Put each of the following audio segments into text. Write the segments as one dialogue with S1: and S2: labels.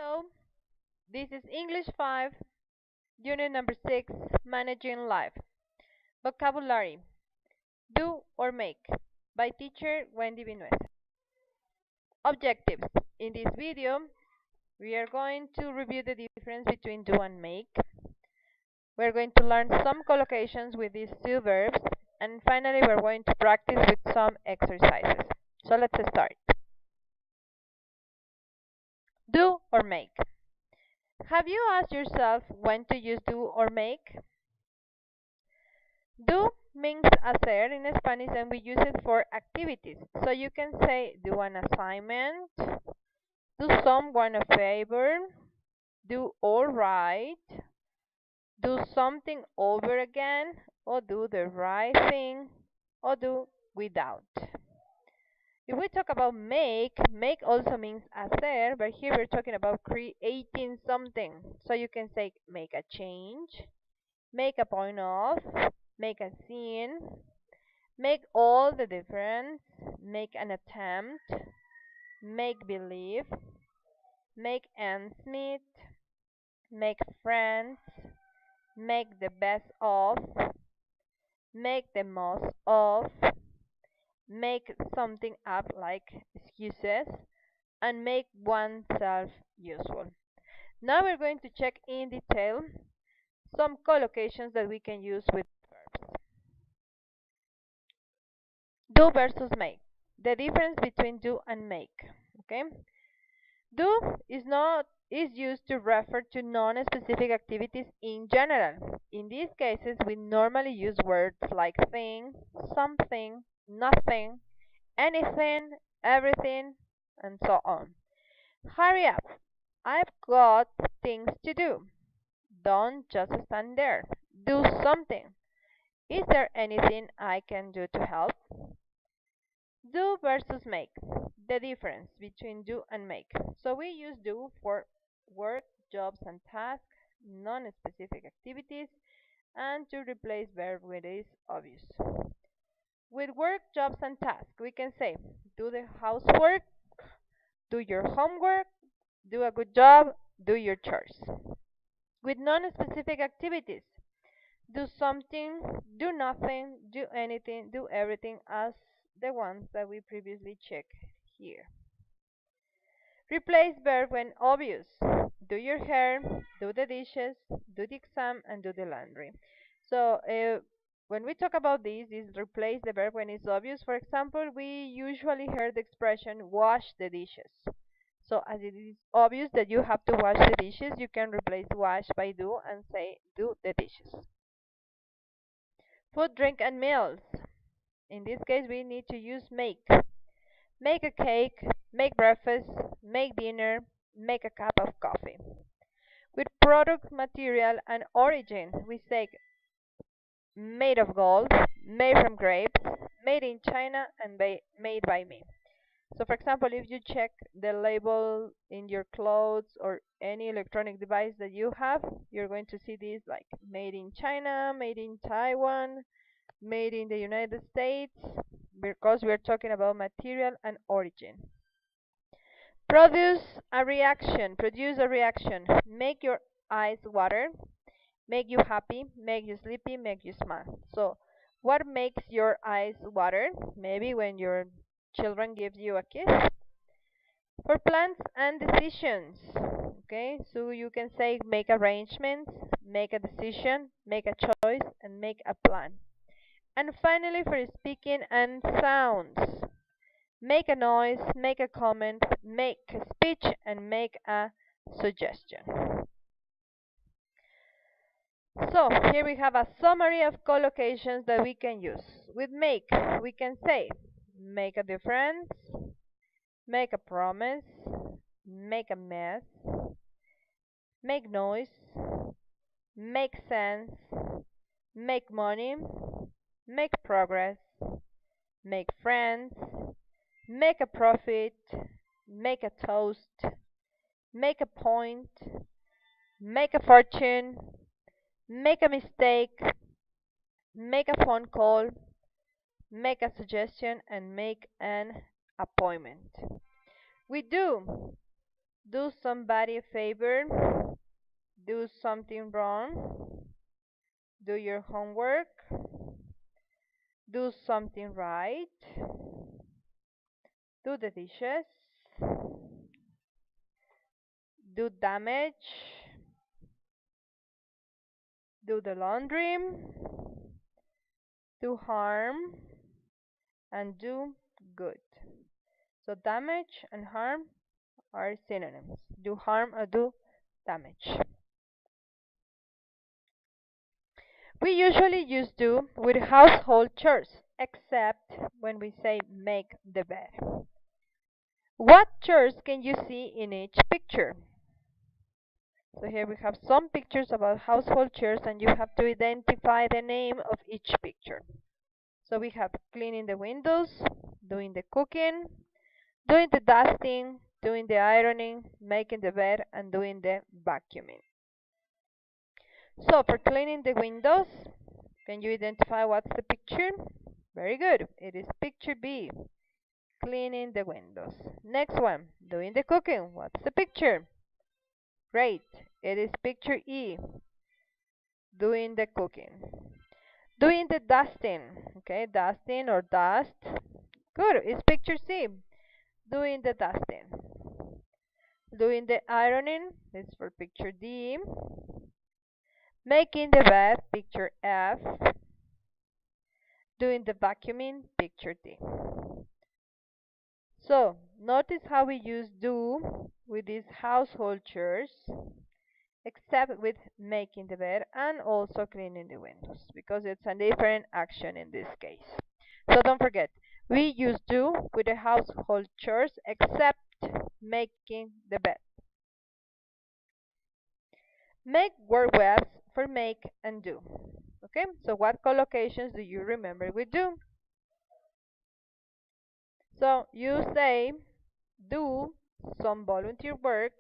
S1: Hello, this is English 5, Unit number 6, Managing Life. Vocabulary: do or make, by teacher wvinueza. Objectives: in this video, we are going to review the difference between do and make. We're going to learn some collocations with these two verbs, and finally, we're going to practice with some exercises. So let's start. Do or make. Have you asked yourself when to use do or make? Do means hacer in Spanish, and we use it for activities. So you can say do an assignment, do someone a favor, do all right, do something over again, or do the right thing, or do without. If we talk about make also means hacer, but here we're talking about creating something. So you can say make a change, make a point of, make a scene, make all the difference, make an attempt, make believe, make ends meet, make friends, make the best of, make the most of, make something up like excuses, and make oneself useful. Now we're going to check in detail some collocations that we can use with verbs. Do versus make. The difference between do and make. Okay? Do is used to refer to non-specific activities in general. In these cases, we normally use words like thing, something, nothing, anything, everything, and so on. Hurry up. I've got things to do. Don't just stand there. Do something. Is there anything I can do to help? Do versus make. The difference between do and make. So we use do for work, jobs, and tasks, non-specific activities, and to replace verb when it is obvious. With work, jobs, and tasks, we can say do the housework, do your homework, do a good job, do your chores. With non-specific activities, do something, do nothing, do anything, do everything, as the ones that we previously checked here. Replace verb when obvious. Do your hair, do the dishes, do the exam, and do the laundry. So when we talk about this replace the verb when it's obvious. For example, we usually hear the expression wash the dishes. So as it is obvious that you have to wash the dishes, you can replace wash by do and say do the dishes. Food, drink, and meals. In this case, we need to use make. Make a cake, make breakfast, make dinner, make a cup of coffee. With product, material, and origin, we say made of gold, made from grapes, made in China, and made by me. So for example, if you check the label in your clothes or any electronic device that you have, you're going to see these like made in China, made in Taiwan, made in the United States, because we're talking about material and origin. Produce a reaction, make your eyes water, make you happy, make you sleepy, make you smile. So what makes your eyes water? Maybe when your children give you a kiss. For plans and decisions, okay, so you can say make arrangements, make a decision, make a choice, and make a plan. And finally, for speaking and sounds, make a noise, make a comment, make a speech, and make a suggestion. So here we have a summary of collocations that we can use. With make, we can say make a difference, make a promise, make a mess, make noise, make sense, make money, make progress, make friends, make a profit, make a toast, make a point, make a fortune, make a mistake, make a phone call, make a suggestion, and make an appointment. We do Do somebody a favor, do something wrong, do your homework, do something right, do the dishes, do damage, do the laundry, do harm, and do good. So damage and harm are synonyms. Do harm or do damage. We usually use do with household chores, except when we say make the bed. What chores can you see in each picture? So here we have some pictures about household chores, and you have to identify the name of each picture. So we have cleaning the windows, doing the cooking, doing the dusting, doing the ironing, making the bed, and doing the vacuuming. So for cleaning the windows, can you identify what's the picture? Very good. It is picture B, cleaning the windows. Next one, doing the cooking. What's the picture? Great. It is picture E, doing the cooking. Doing the dusting. Okay, dusting or dust. Good. It's picture C, doing the dusting. Doing the ironing is for picture D. Making the bed, picture F. Doing the vacuuming, picture D. So, notice how we use do with these household chores, except with making the bed and also cleaning the windows, because it's a different action in this case. So don't forget, we use do with the household chores, except making the bed. Make word webs for make and do. Okay, so what collocations do you remember with do? So you say, do some volunteer work,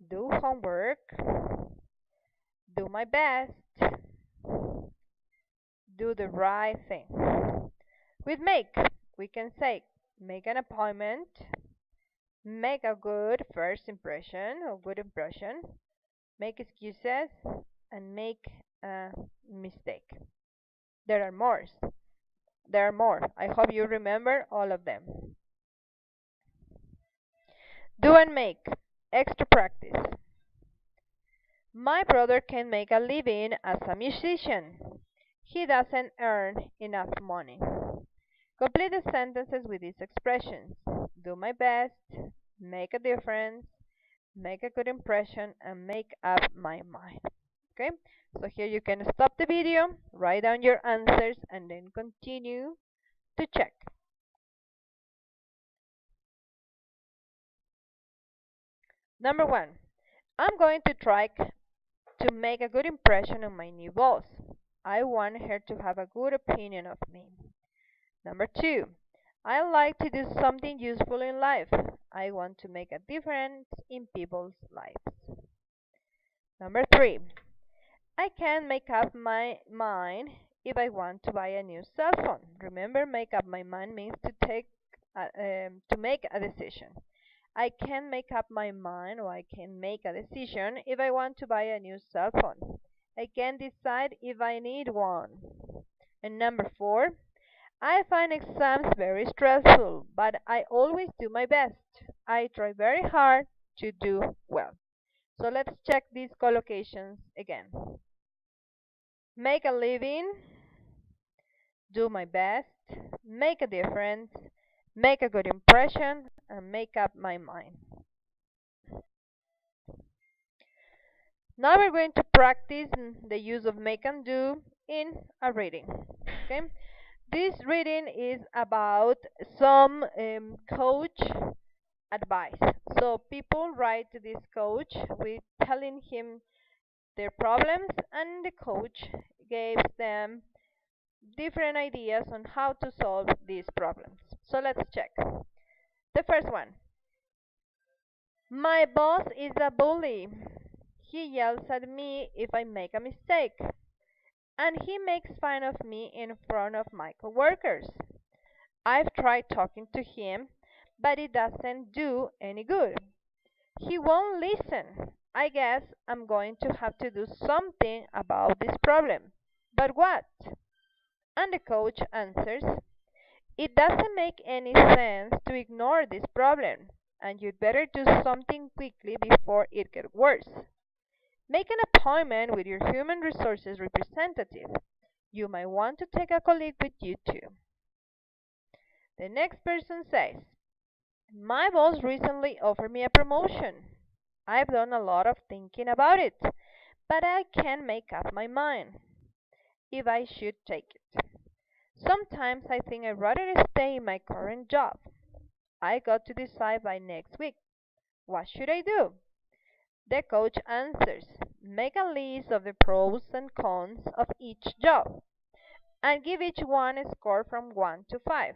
S1: do homework, do my best, do the right thing. With make, we can say, make an appointment, make a good first impression or good impression, make excuses, and make a mistake. There are more. There are more. I hope you remember all of them. Do and make. Extra practice. My brother can make a living as a musician. He doesn't earn enough money. Complete the sentences with these expressions. Do my best, make a difference, make a good impression, and make up my mind. Okay? So here you can stop the video, write down your answers, and then continue to check. Number 1. I'm going to try to make a good impression on my new boss. I want her to have a good opinion of me. Number 2. I like to do something useful in life. I want to make a difference in people's lives. Number 3. I can make up my mind if I want to buy a new cell phone. Remember, make up my mind means to make a decision. I can make up my mind, or I can make a decision if I want to buy a new cell phone. I can decide if I need one. And number 4, I find exams very stressful, but I always do my best. I try very hard to do well. So let's check these collocations again. Make a living, do my best, make a difference, make a good impression, and make up my mind. Now we're going to practice the use of make and do in a reading. Okay? This reading is about some coach advice. So people write to this coach with telling him their problems, and the coach gives them different ideas on how to solve these problems. So let's check. The first one. My boss is a bully. He yells at me if I make a mistake, and he makes fun of me in front of my coworkers. I've tried talking to him, but it doesn't do any good. He won't listen. I guess I'm going to have to do something about this problem. But what? And the coach answers, it doesn't make any sense to ignore this problem, and you'd better do something quickly before it gets worse. Make an appointment with your human resources representative. You might want to take a colleague with you too. The next person says, my boss recently offered me a promotion. I've done a lot of thinking about it, but I can't make up my mind if I should take it. Sometimes I think I'd rather stay in my current job. I got to decide by next week. What should I do? The coach answers, make a list of the pros and cons of each job and give each one a score from 1 to 5.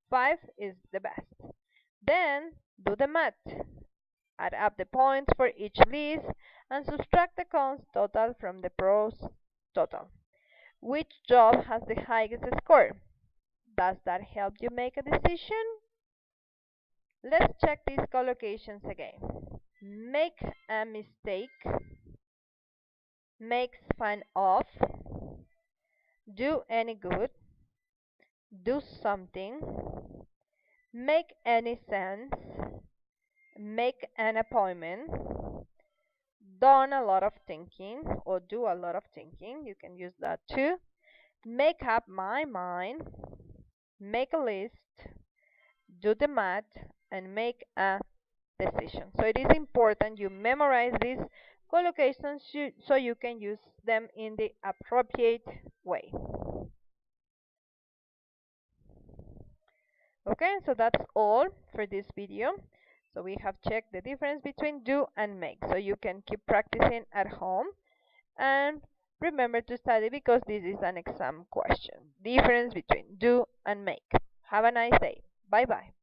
S1: 5 is the best. Then do the math. Add up the points for each list and subtract the cons total from the pros total. Which job has the highest score? Does that help you make a decision? Let's check these collocations again. Make a mistake, makes fun of, do any good, do something, make any sense, make an appointment, done a lot of thinking or do a lot of thinking, you can use that too, make up my mind, make a list, do the math, and make a decision. So it is important you memorize these collocations so you can use them in the appropriate way. Okay, so that's all for this video. So we have checked the difference between do and make. So you can keep practicing at home and remember to study because this is an exam question. Difference between do and make. Have a nice day. Bye bye.